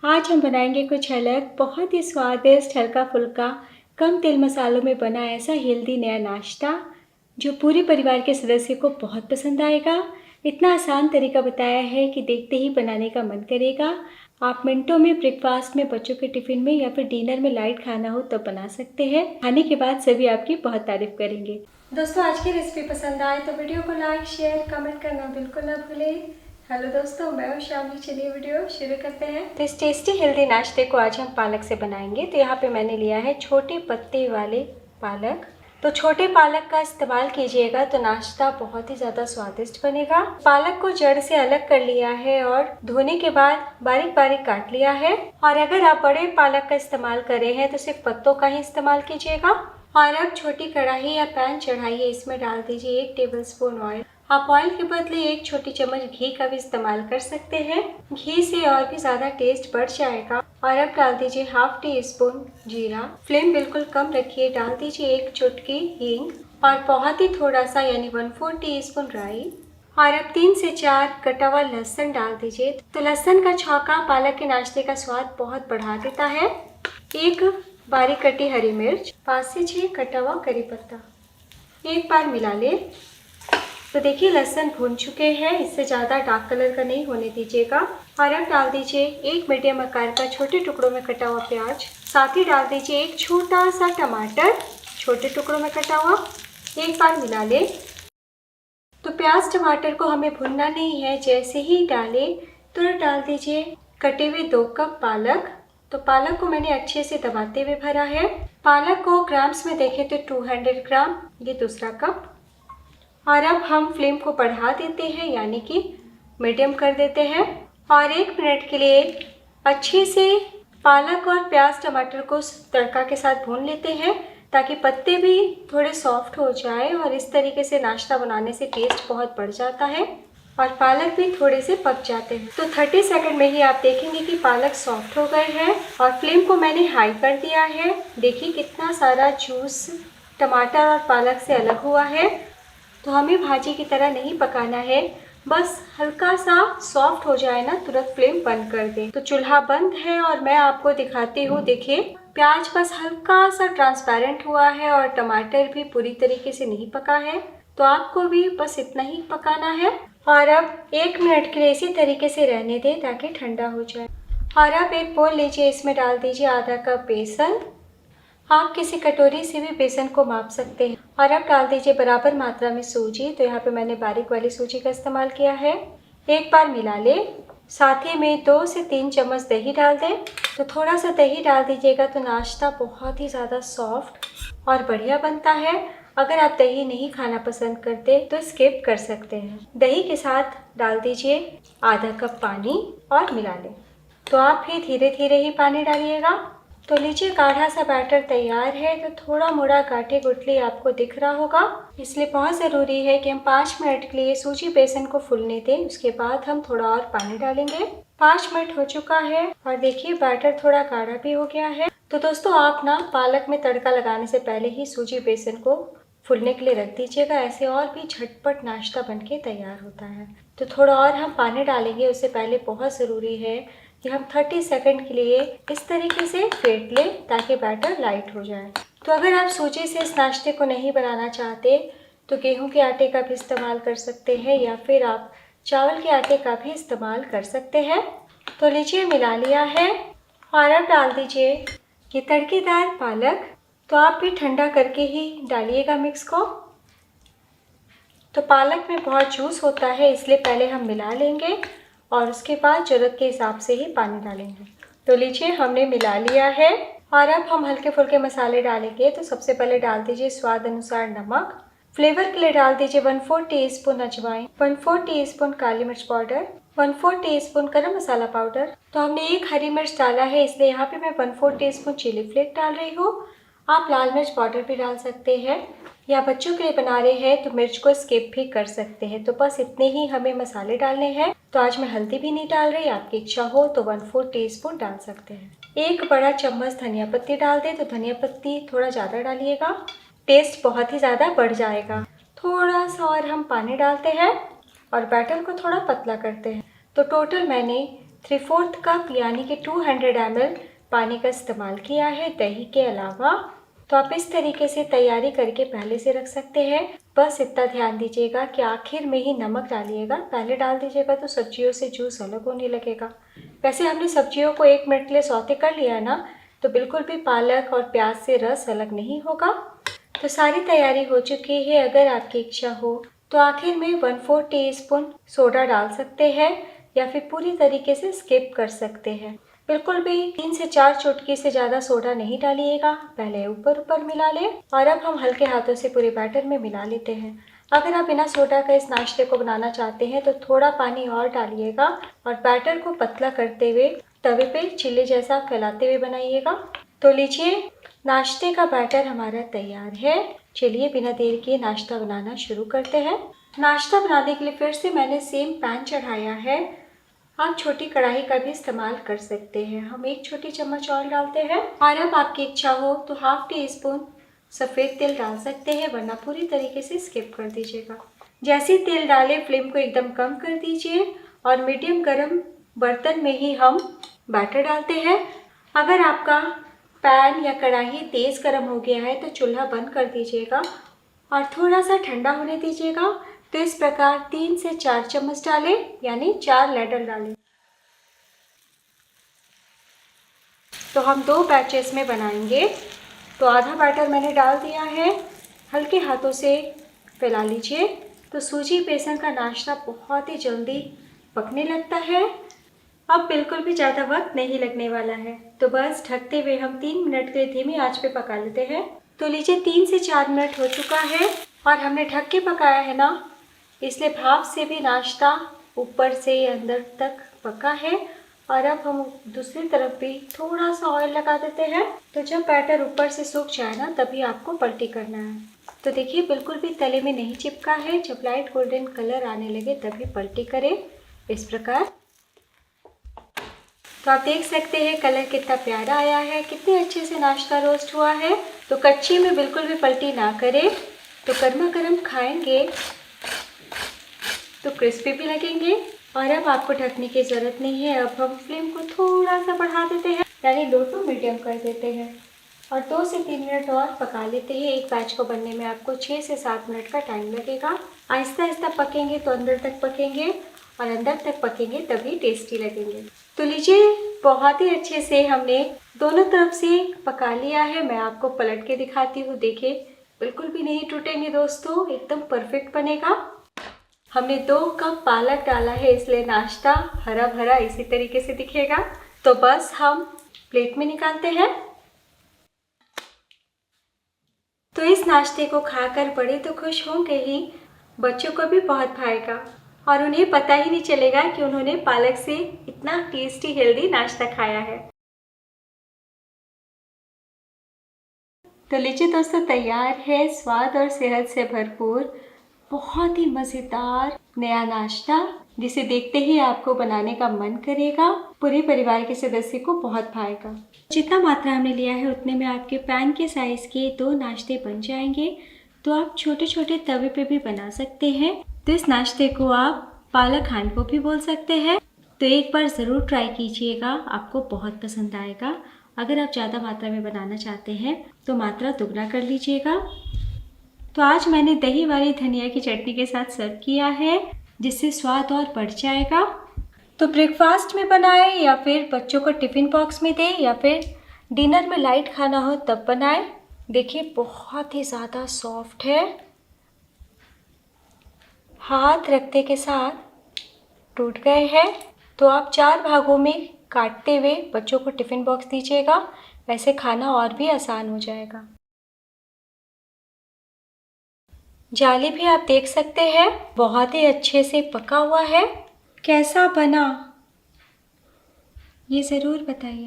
आज हम बनाएंगे कुछ अलग, बहुत ही स्वादिष्ट, हल्का फुल्का, कम तेल मसालों में बना ऐसा हेल्दी नया नाश्ता जो पूरे परिवार के सदस्य को बहुत पसंद आएगा। इतना आसान तरीका बताया है कि देखते ही बनाने का मन करेगा। आप मिनटों में ब्रेकफास्ट में, बच्चों के टिफिन में या फिर डिनर में लाइट खाना हो तब बना सकते हैं। खाने के बाद सभी आपकी बहुत तारीफ करेंगे। दोस्तों, आज की रेसिपी पसंद आए तो वीडियो को लाइक, शेयर, कमेंट करना बिल्कुल ना भूलें। हेलो दोस्तों, मैं हूँ शामली। चलिए वीडियो शुरू करते हैं। तो इस टेस्टी हेल्दी नाश्ते को आज हम पालक से बनाएंगे। तो यहाँ पे मैंने लिया है छोटे पत्ते वाले पालक। तो छोटे पालक का इस्तेमाल कीजिएगा तो नाश्ता बहुत ही ज़्यादा स्वादिष्ट बनेगा। पालक को जड़ से अलग कर लिया है और धोने के बाद बारीक बारीक काट लिया है। और अगर आप बड़े पालक का इस्तेमाल कर रहे हैं तो सिर्फ पत्तों का ही इस्तेमाल कीजिएगा। और अब छोटी कढ़ाई या पैन चढ़ाइए, इसमें डाल दीजिए 1 टेबलस्पून ऑयल। आप ऑयल के बदले 1 छोटी चम्मच घी का भी इस्तेमाल कर सकते हैं। घी से और भी ज़्यादा टेस्ट बढ़ जाएगा। और अब डाल दीजिए ½ टीस्पून जीरा। फ्लेम बिल्कुल कम रखिए। डाल दीजिए 1 चुटकी हींग और बहुत ही थोड़ा सा यानी 1/4 टीस्पून राई। और अब 3 से 4 कटा हुआ लहसुन डाल दीजिए। तो लहसुन का छौंका पालक के नाश्ते का स्वाद बहुत बढ़ा देता है। 1 बारीक कटी हरी मिर्च, 5 से 6 कटा हुआ करी पत्ता। एक बार मिला ले। तो देखिए लहसुन भून चुके हैं, इससे ज़्यादा डार्क कलर का नहीं होने दीजिएगा। और अब डाल दीजिए 1 मीडियम आकार का छोटे टुकड़ों में कटा हुआ प्याज। साथ ही डाल दीजिए 1 छोटा सा टमाटर, छोटे टुकड़ों में कटा हुआ। एक बार मिला ले। तो प्याज टमाटर को हमें भूनना नहीं है, जैसे ही डाले तुरंत डाल दीजिए कटे हुए 2 कप पालक। तो पालक को मैंने अच्छे से दबाते हुए भरा है। पालक को ग्राम्स में देखें तो 200 ग्राम, ये दूसरा कप। और अब हम फ्लेम को बढ़ा देते हैं, यानी कि मीडियम कर देते हैं। और 1 मिनट के लिए अच्छे से पालक और प्याज टमाटर को तड़का के साथ भून लेते हैं, ताकि पत्ते भी थोड़े सॉफ्ट हो जाए। और इस तरीके से नाश्ता बनाने से टेस्ट बहुत बढ़ जाता है और पालक भी थोड़े से पक जाते हैं। तो 30 सेकंड में ही आप देखेंगे कि पालक सॉफ्ट हो गए हैं। और फ्लेम को मैंने हाई कर दिया है। देखिए कितना सारा जूस टमाटर और पालक से अलग हुआ है। तो हमें भाजी की तरह नहीं पकाना है, बस हल्का सा सॉफ्ट हो जाए ना तुरंत फ्लेम बंद कर दें। तो चूल्हा बंद है और मैं आपको दिखाती हूँ। देखिए प्याज बस हल्का सा ट्रांसपेरेंट हुआ है और टमाटर भी पूरी तरीके से नहीं पका है। तो आपको भी बस इतना ही पकाना है। और अब 1 मिनट के लिए इसी तरीके से रहने दें ताकि ठंडा हो जाए। और अब एक बोल लीजिए, इसमें डाल दीजिए आधा कप बेसन। आप किसी कटोरी से भी बेसन को माप सकते हैं। और अब डाल दीजिए बराबर मात्रा में सूजी। तो यहाँ पे मैंने बारीक वाली सूजी का इस्तेमाल किया है। एक बार मिला ले। साथ ही में 2 से 3 चम्मच दही डाल दें। तो थोड़ा सा दही डाल दीजिएगा तो नाश्ता बहुत ही ज़्यादा सॉफ्ट और बढ़िया बनता है। अगर आप दही नहीं खाना पसंद करते तो स्किप कर सकते हैं। दही के साथ डाल दीजिए आधा कप पानी और मिला लें। तो आप भी धीरे धीरे ही पानी डालिएगा। तो लीजिए गाढ़ा सा बैटर तैयार है। तो थोड़ा मोड़ा गाठे गुठली आपको दिख रहा होगा, इसलिए बहुत ज़रूरी है कि हम 5 मिनट के लिए सूजी बेसन को फूलने दें। उसके बाद हम थोड़ा और पानी डालेंगे। 5 मिनट हो चुका है और देखिए बैटर थोड़ा गाढ़ा भी हो गया है। तो दोस्तों आप ना पालक में तड़का लगाने से पहले ही सूजी बेसन को फूलने के लिए रख दीजिएगा। ऐसे और भी झटपट नाश्ता बनके तैयार होता है। तो थोड़ा और हम पानी डालेंगे। उससे पहले बहुत ज़रूरी है कि हम 30 सेकंड के लिए इस तरीके से फेंट लें ताकि बैटर लाइट हो जाए। तो अगर आप सूजी से इस नाश्ते को नहीं बनाना चाहते तो गेहूं के आटे का भी इस्तेमाल कर सकते हैं या फिर आप चावल के आटे का भी इस्तेमाल कर सकते हैं। तो लीजिए मिला लिया है। और अब डाल दीजिए ये तड़केदार पालक। तो आप भी ठंडा करके ही डालिएगा मिक्स को। तो पालक में बहुत जूस होता है, इसलिए पहले हम मिला लेंगे और उसके बाद ज़रूरत के हिसाब से ही पानी डालेंगे। तो लीजिए हमने मिला लिया है। और अब हम हल्के फुल्के मसाले डालेंगे। तो सबसे पहले डाल दीजिए स्वाद अनुसार नमक। फ्लेवर के लिए डाल दीजिए 1/4 टीस्पून अजवाइन, 1/4 टीस्पून काली मिर्च पाउडर, 1/4 टीस्पून गरम मसाला पाउडर। तो हमने 1 हरी मिर्च डाला है, इसलिए यहाँ पे मैं 1/4 टीस्पून चिली फ्लेक्स डाल रही हूँ। आप लाल मिर्च पाउडर भी डाल सकते हैं या बच्चों के लिए बना रहे हैं तो मिर्च को स्किप भी कर सकते हैं। तो बस इतने ही हमें मसाले डालने हैं। तो आज मैं हल्दी भी नहीं डाल रही, आपकी इच्छा हो तो 1/4 टीस्पून डाल सकते हैं। 1 बड़ा चम्मच धनिया पत्ती डाल दें। तो धनिया पत्ती थोड़ा ज़्यादा डालिएगा, टेस्ट बहुत ही ज़्यादा बढ़ जाएगा। थोड़ा सा और हम पानी डालते हैं और बैटर को थोड़ा पतला करते हैं। तो टोटल मैंने 3/4 कप यानी कि 200 ml पानी का इस्तेमाल किया है दही के अलावा। तो आप इस तरीके से तैयारी करके पहले से रख सकते हैं। बस इतना ध्यान दीजिएगा कि आखिर में ही नमक डालिएगा, पहले डाल दीजिएगा तो सब्जियों से जूस अलग होने लगेगा। वैसे हमने सब्जियों को 1 मिनट के लिए सौते कर लिया है ना, तो बिल्कुल भी पालक और प्याज से रस अलग नहीं होगा। तो सारी तैयारी हो चुकी है। अगर आपकी इच्छा हो तो आखिर में 1/4 टीस्पून सोडा डाल सकते हैं या फिर पूरी तरीके से स्किप कर सकते हैं। बिल्कुल भी 3 से 4 चुटकी से ज़्यादा सोडा नहीं डालिएगा, पहले ऊपर ऊपर मिला लें। और अब हम हल्के हाथों से पूरे बैटर में मिला लेते हैं। अगर आप बिना सोडा का इस नाश्ते को बनाना चाहते हैं तो थोड़ा पानी और डालिएगा और बैटर को पतला करते हुए तवे पे चिल्ली जैसा फैलाते हुए बनाइएगा। तो लीजिए, नाश्ते का बैटर हमारा तैयार है। चलिए बिना देर किए नाश्ता बनाना शुरू करते हैं। नाश्ता बनाने के लिए फिर से मैंने सेम पैन चढ़ाया है। आप छोटी कढ़ाई का भी इस्तेमाल कर सकते हैं। हम 1 छोटी चम्मच ऑयल डालते हैं और अब आपकी इच्छा हो तो 1/2 टीस्पून सफ़ेद तेल डाल सकते हैं, वरना पूरी तरीके से स्किप कर दीजिएगा। जैसे ही तेल डालें फ्लेम को एकदम कम कर दीजिए और मीडियम गरम बर्तन में ही हम बैटर डालते हैं। अगर आपका पैन या कढ़ाई तेज़ गर्म हो गया है तो चूल्हा बंद कर दीजिएगा और थोड़ा सा ठंडा होने दीजिएगा। तो इस प्रकार 3 से 4 चम्मच डालें, यानी 4 लैडल डालें। तो हम 2 बैचेस में बनाएंगे। तो आधा बैटर मैंने डाल दिया है, हल्के हाथों से फैला लीजिए। तो सूजी बेसन का नाश्ता बहुत ही जल्दी पकने लगता है। अब बिल्कुल भी ज़्यादा वक्त नहीं लगने वाला है। तो बस ढकते हुए हम 3 मिनट के लिए धीमी आंच पे पका लेते हैं। तो लीजिए 3 से 4 मिनट हो चुका है और हमने ढक के पकाया है ना, इसलिए भाप से भी नाश्ता ऊपर से अंदर तक पका है। और अब हम दूसरी तरफ भी थोड़ा सा ऑयल लगा देते हैं। तो जब बैटर ऊपर से सूख जाए ना, तभी आपको पलटी करना है। तो देखिए बिल्कुल भी तले में नहीं चिपका है। जब लाइट गोल्डन कलर आने लगे तभी पलटी करें, इस प्रकार। तो आप देख सकते हैं कलर कितना प्यारा आया है, कितने अच्छे से नाश्ता रोस्ट हुआ है। तो कच्ची में बिल्कुल भी पलटी ना करें, तो गर्मा गर्म खाएंगे तो क्रिस्पी भी लगेंगे। और अब आपको ढकने की ज़रूरत नहीं है। अब हम फ्लेम को थोड़ा सा बढ़ा देते हैं, यानी लो टू मीडियम कर देते हैं और 2 से 3 मिनट और पका लेते हैं। एक बैच को बनने में आपको 6 से 7 मिनट का टाइम लगेगा। आहिस्ता आहिस्ता पकेंगे तो अंदर तक पकेंगे और अंदर तक पकेंगे तभी टेस्टी लगेंगे। तो लीजिए, बहुत ही अच्छे से हमने दोनों तरफ से पका लिया है। मैं आपको पलट के दिखाती हूँ। देखिए बिल्कुल भी नहीं टूटेंगे दोस्तों, एकदम परफेक्ट बनेगा। हमने 2 कप पालक डाला है, इसलिए नाश्ता हरा भरा इसी तरीके से दिखेगा। तो बस हम प्लेट में निकालते हैं। तो इस नाश्ते को खाकर बड़े तो खुश होंगे ही, बच्चों को भी बहुत भाएगा और उन्हें पता ही नहीं चलेगा कि उन्होंने पालक से इतना टेस्टी हेल्दी नाश्ता खाया है। तो लीजिए दोस्तों, तैयार है स्वाद और सेहत से भरपूर बहुत ही मज़ेदार नया नाश्ता, जिसे देखते ही आपको बनाने का मन करेगा। पूरे परिवार के सदस्य को बहुत भाएगा। जितना मात्रा हमने लिया है उतने में आपके पैन के साइज़ के 2 नाश्ते बन जाएंगे। तो आप छोटे छोटे तवे पे भी बना सकते हैं। तो इस नाश्ते को आप पालक हांडवो भी बोल सकते हैं। तो एक बार ज़रूर ट्राई कीजिएगा, आपको बहुत पसंद आएगा। अगर आप ज़्यादा मात्रा में बनाना चाहते हैं तो मात्रा दुगना कर लीजिएगा। तो आज मैंने दही वाली धनिया की चटनी के साथ सर्व किया है, जिससे स्वाद और बढ़ जाएगा। तो ब्रेकफास्ट में बनाएं या फिर बच्चों को टिफ़िन बॉक्स में दें या फिर डिनर में लाइट खाना हो तब बनाएं। देखिए बहुत ही ज़्यादा सॉफ्ट है, हाथ रखते के साथ टूट गए हैं। तो आप 4 भागों में काटते हुए बच्चों को टिफ़िन बॉक्स दीजिएगा, वैसे खाना और भी आसान हो जाएगा। जाली भी आप देख सकते हैं बहुत ही अच्छे से पका हुआ है। कैसा बना ये ज़रूर बताइए।